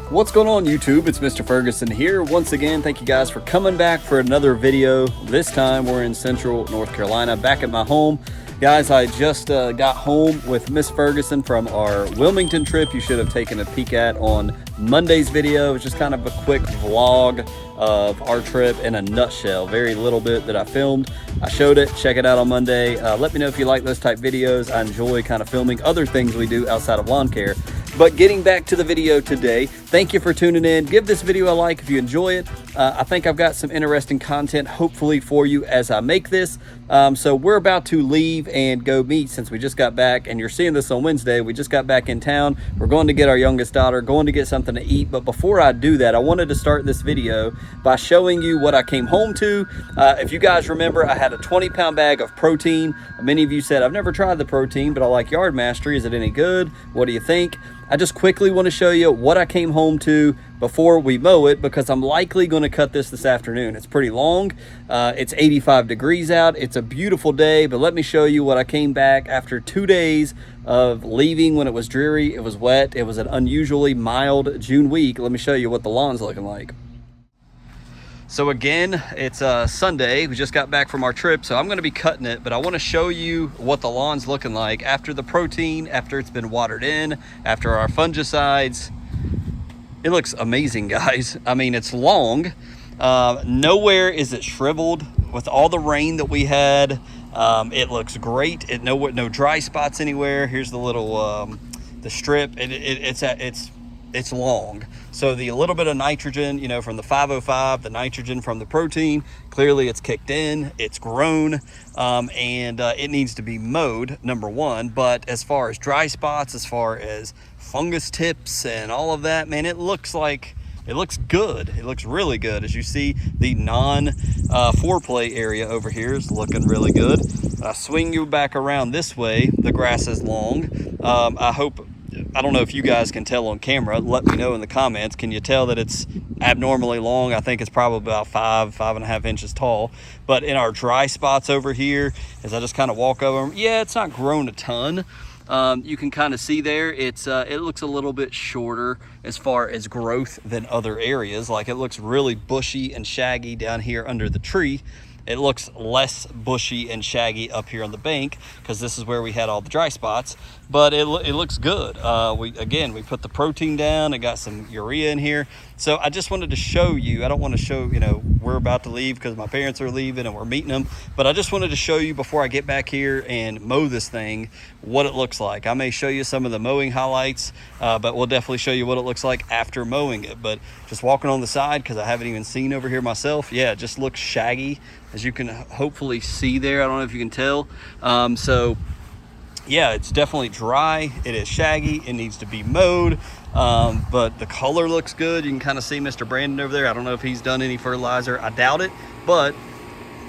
What's going on YouTube? It's Mr. Ferguson here. Once again, thank you guys for coming back for another video. This time we're in Central North Carolina, back at my home. Guys, I just got home with Miss Ferguson from our Wilmington trip. You should have taken a peek at on Monday's video. It's just kind of a quick vlog of our trip in a nutshell. Very little bit that I filmed. I showed it. Check it out on Monday. Let me know if you like those type videos. I enjoy kind of filming other things we do outside of lawn care. But getting back to the video today, thank you for tuning in. Give this video a like if you enjoy it. I think I've got some interesting content hopefully for you as I make this. So we're about to leave and go meet since we just got back, and you're seeing this on Wednesday. We just got back in town. We're going to get our youngest daughter, going to get something to eat. But before I do that, I wanted to start this video by showing you what I came home to. If you guys remember, I had a 20-pound bag of Protene. Many of you said, I've never tried the Protene, but I like Yard Mastery. Is it any good? What do you think? I just quickly want to show you what I came home to before we mow it, because I'm likely going to cut this afternoon. It's pretty long. It's 85 degrees out. It's a beautiful day, but let me show you what I came back after 2 days of leaving when it was dreary. It was wet. It was an unusually mild June week. Let me show you what the lawn's looking like. So again, it's Sunday. We just got back from our trip, so I'm going to be cutting it, but I want to show you what the lawn's looking like after the Protene, after it's been watered in, after our fungicides. It looks amazing, guys. I mean, it's long. Nowhere is it shriveled with all the rain that we had. It looks great. No dry spots anywhere. Here's the little the strip. It's long. So the little bit of nitrogen, you know, from the 505, the nitrogen from the Protene, clearly it's kicked in, it's grown, and it needs to be mowed, number one. But as far as dry spots, as far as fungus tips and all of that, man, it looks good. It looks really good. As you see, the non-foreplay area over here is looking really good. I swing you back around this way, the grass is long. I don't know if you guys can tell on camera. Let me know in the comments. Can you tell that it's abnormally long? I think it's probably about 5.5 inches tall. But in our dry spots over here, as I just kind of walk over them, yeah, it's not grown a ton. You can kind of see there, it looks a little bit shorter as far as growth than other areas. Like, it looks really bushy and shaggy down here under the tree. It looks less bushy and shaggy up here on the bank because this is where we had all the dry spots, but it looks good. We put the Protene down. It got some urea in here. So I just wanted to show you, I don't want to show, you know, we're about to leave because my parents are leaving and we're meeting them, but I just wanted to show you before I get back here and mow this thing, what it looks like. I may show you some of the mowing highlights, but we'll definitely show you what it looks like after mowing it. But just walking on the side, because I haven't even seen over here myself, yeah, it just looks shaggy, as you can hopefully see there. I don't know if you can tell. So yeah, it's definitely dry. It is shaggy. It needs to be mowed. But the color looks good. You can kind of see Mr. Brandon over there. I don't know if he's done any fertilizer. I doubt it, but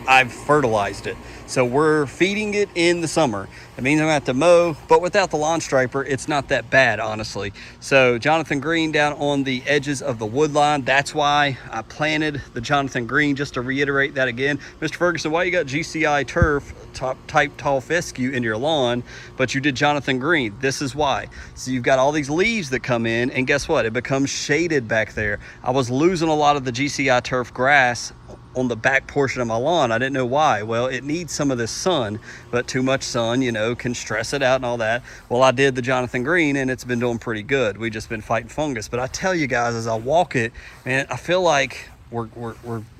I've fertilized it. So we're feeding it in the summer. It means I'm gonna have to mow, but without the lawn striper, it's not that bad, honestly. So Jonathan Green down on the edges of the wood line, that's why I planted the Jonathan Green, just to reiterate that again. Mr. Ferguson, why you got GCI turf type tall fescue in your lawn, but you did Jonathan Green? This is why. So you've got all these leaves that come in, and guess what? It becomes shaded back there. I was losing a lot of the GCI turf grass on the back portion of my lawn. I didn't know why. Well, it needs some of this sun, but too much sun, you know, can stress it out and all that. Well, I did the Jonathan Green and it's been doing pretty good. We just been fighting fungus. But I tell you guys, as I walk it, man, I feel like we're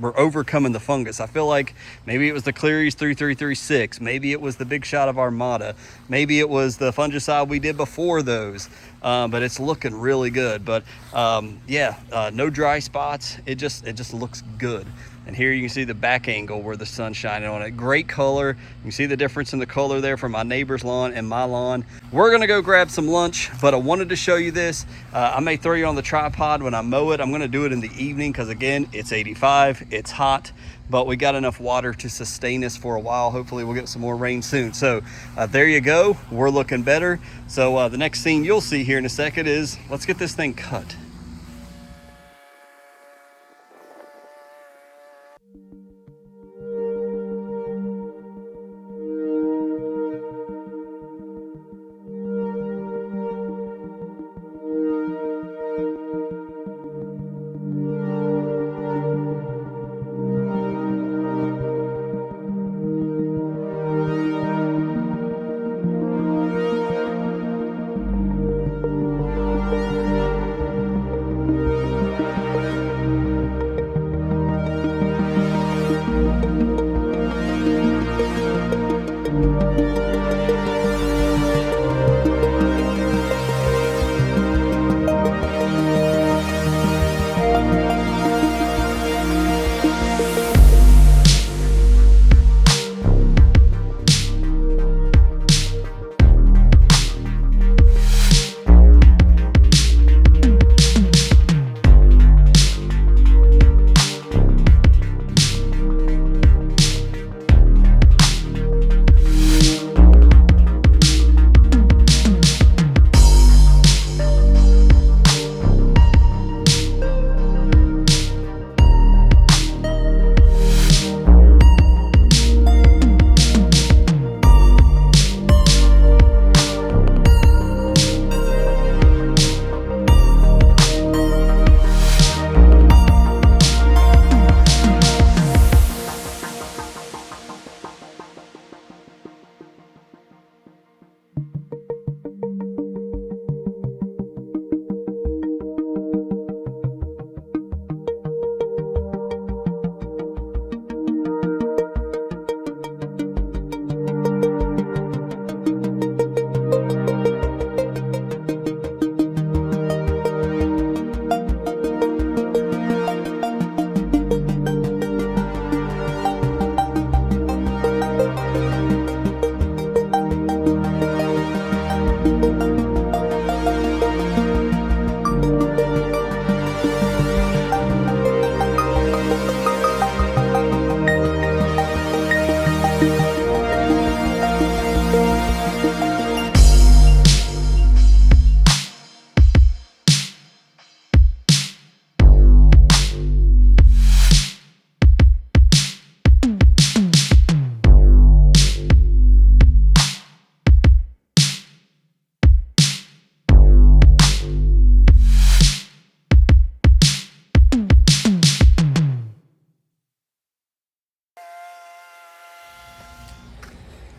overcoming the fungus. I feel like maybe it was the Cleary's 3336, maybe it was the Big Shot of Armada, maybe it was the fungicide we did before those, but it's looking really good. But no dry spots. It just looks good. And here you can see the back angle where the sun's shining on it. Great color. You can see the difference in the color there from my neighbor's lawn and my lawn. We're gonna go grab some lunch, but I wanted to show you this. I may throw you on the tripod when I mow it. I'm gonna do it in the evening because, again, it's 85, it's hot, but we got enough water to sustain us for a while. Hopefully we'll get some more rain soon. So there you go, we're looking better. So the next scene you'll see here in a second is, let's get this thing cut.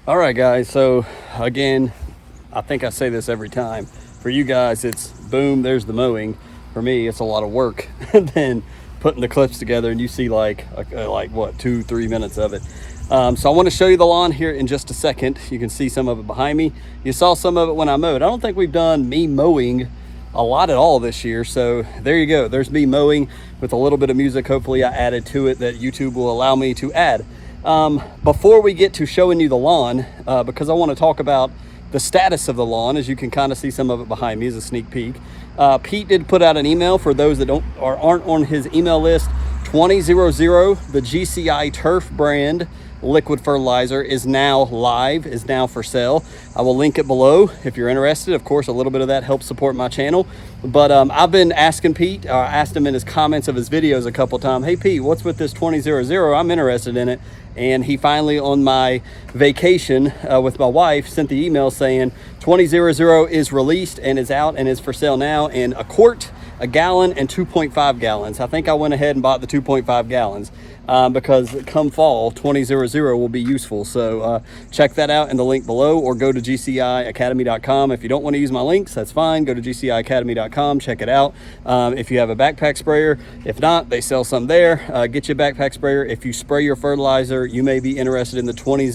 All right, guys, so again, I think I say this every time. For you guys, it's boom, there's the mowing. For me, it's a lot of work. And then putting the clips together, and you see like what, 2-3 minutes of it. So I want to show you the lawn here in just a second. You can see some of it behind me. You saw some of it when I mowed. I don't think we've done me mowing a lot at all this year. So there you go. There's me mowing with a little bit of music. Hopefully I added to it that YouTube will allow me to add. Before we get to showing you the lawn, because I want to talk about the status of the lawn, as you can kind of see some of it behind me as a sneak peek. Pete did put out an email for those that aren't on his email list. 2000, the GCI turf brand liquid fertilizer, is now live, is now for sale. I will link it below if you're interested. Of course, a little bit of that helps support my channel. But I've been asking Pete, asked him in his comments of his videos a couple times, hey Pete, what's with this 2000? I'm interested in it. And he finally, on my vacation with my wife, sent the email saying 2000 is released and is out and is for sale now in a quart, a gallon, and 2.5 gallons. I think I went ahead and bought the 2.5 gallons because come fall, 2000 will be useful. So check that out in the link below, or go to gciacademy.com. If you don't want to use my links, that's fine. Go to gciacademy.com, check it out. If you have a backpack sprayer, if not, they sell some there. Get you a backpack sprayer. If you spray your fertilizer, you may be interested in the 2000.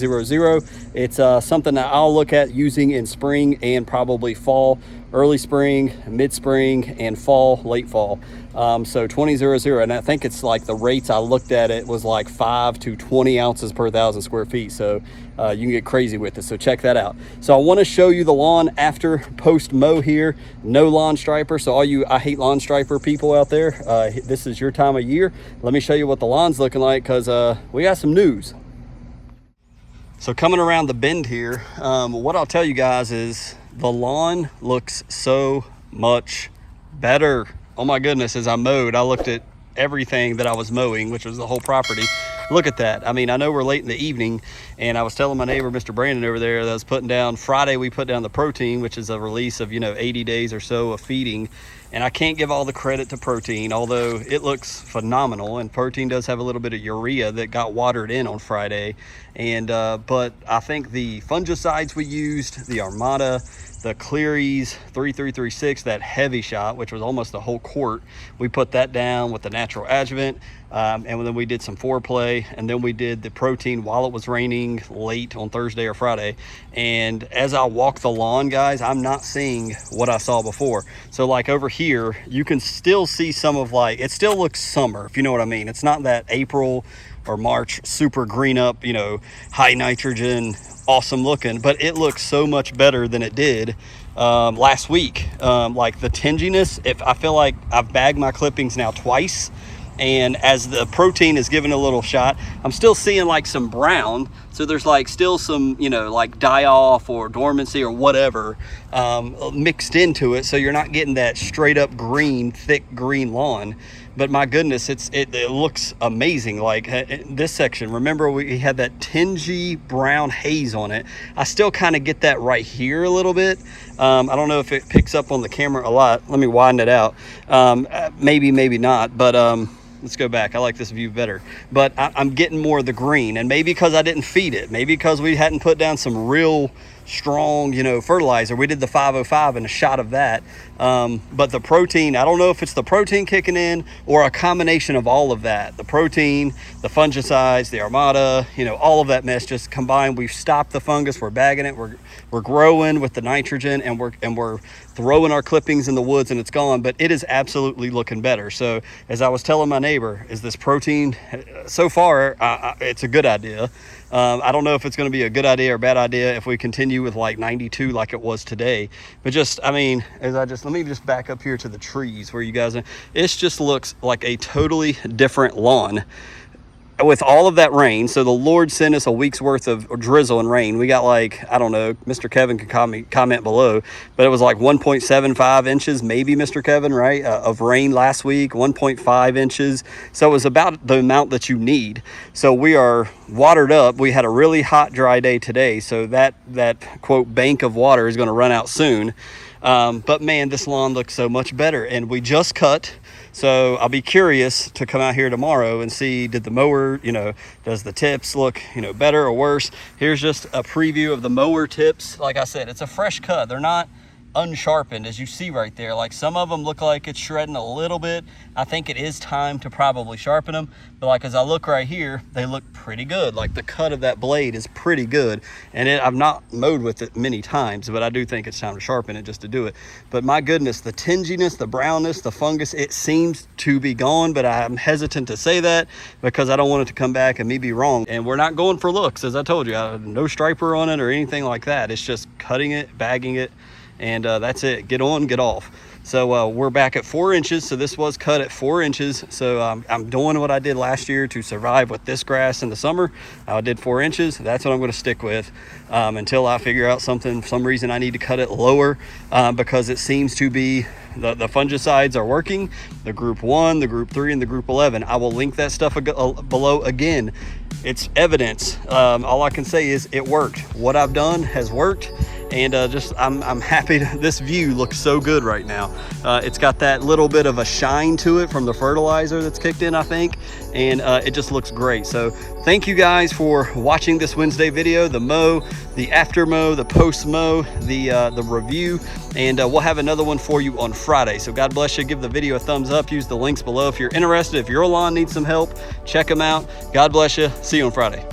It's something that I'll look at using in spring and probably fall, early spring, mid-spring, and fall, late fall. So 2000, and I think it's like the rates I looked at, it was like 5 to 20 ounces per 1,000 square feet. So you can get crazy with it. So check that out. So I want to show you the lawn after post mow here. No lawn striper. So all you I hate lawn striper people out there, this is your time of year. Let me show you what the lawn's looking like, because we got some news. So coming around the bend here, what I'll tell you guys is the lawn looks so much better. Oh my goodness, as I mowed, I looked at everything that I was mowing, which was the whole property. Look at that. I mean, I know we're late in the evening, and I was telling my neighbor, Mr. Brandon over there, that I was putting down Friday, we put down the Protene, which is a release of, 80 days or so of feeding. And I can't give all the credit to Protene, although it looks phenomenal. And Protene does have a little bit of urea that got watered in on Friday. And but I think the fungicides we used, the Armada, the Cleary's 3336, that heavy shot, which was almost a whole quart, we put that down with the natural adjuvant. And then we did some foreplay, and then we did the Protene while it was raining late on Thursday or Friday. And as I walk the lawn, guys, I'm not seeing what I saw before. So like over here, you can still see some of, like, it still looks summer, if you know what I mean. It's not that April or March super green up, high nitrogen, awesome looking, but it looks so much better than it did last week. Like the tinginess, if I feel like I've bagged my clippings now twice, and as the Protene is giving a little shot, I'm still seeing like some brown. So there's like still some, like die off or dormancy or whatever mixed into it. So you're not getting that straight up green, thick green lawn. But my goodness, it looks amazing. Like this section, remember we had that tingy brown haze on it. I still kind of get that right here a little bit. I don't know if it picks up on the camera a lot. Let me widen it out. Maybe not, but let's go back. I like this view better. But I'm getting more of the green, and maybe because I didn't feed it, maybe because we hadn't put down some real strong, fertilizer. We did the 505 and a shot of that. But the Protene, I don't know if it's the Protene kicking in or a combination of all of that. The Protene, the fungicides, the Armada, all of that mess just combined. We've stopped the fungus. We're bagging it. We're growing with the nitrogen, and we're throwing our clippings in the woods, and it's gone. But it is absolutely looking better. So as I was telling my neighbor, is this Protene, so far, it's a good idea. I don't know if it's going to be a good idea or bad idea if we continue with like 92 like it was today. But just, let me just back up here to the trees where you guys, it just looks like a totally different lawn with all of that rain. So the Lord sent us a week's worth of drizzle and rain. We got like, I don't know, Mr. Kevin can comment below, but it was like 1.75 inches, maybe, Mr. Kevin, right, of rain last week, 1.5 inches. So it was about the amount that you need. So we are watered up. We had a really hot, dry day today. So that quote bank of water is going to run out soon. But man, this lawn looks so much better. And we just cut So I'll be curious to come out here tomorrow and see, did the mower, does the tips look, better or worse? Here's just a preview of the mower tips. Like I said, it's a fresh cut. They're not unsharpened, as you see right there. Like, some of them look like it's shredding a little bit. I think it is time to probably sharpen them, but like, as I look right here, they look pretty good. Like, the cut of that blade is pretty good, and I've not mowed with it many times, but I do think it's time to sharpen it just to do it. But my goodness, the tinginess, the brownness, the fungus, it seems to be gone, but I'm hesitant to say that because I don't want it to come back and me be wrong. And we're not going for looks, as I told you. No striper on it or anything like that. It's just cutting it, bagging it, and that's it. Get on, get off. So we're back at 4 inches. So this was cut at 4 inches. So I'm doing what I did last year to survive with this grass in the summer. I did 4 inches. That's what I'm going to stick with until I figure out some reason I need to cut it lower, because it seems to be the fungicides are working. The group 1, the group 3, and the group 11. I will link that stuff below. Again, it's evidence. All I can say is it worked. What I've done has worked. And I'm happy this view looks so good right now. It's got that little bit of a shine to it from the fertilizer that's kicked in, I think, and it just looks great. So thank you guys for watching this Wednesday video, the mow, the after mow, the post mow, the review, and we'll have another one for you on Friday. So God bless you. Give the video a thumbs up. Use the links below if you're interested. If your lawn needs some help, check them out. God bless you. See you on Friday.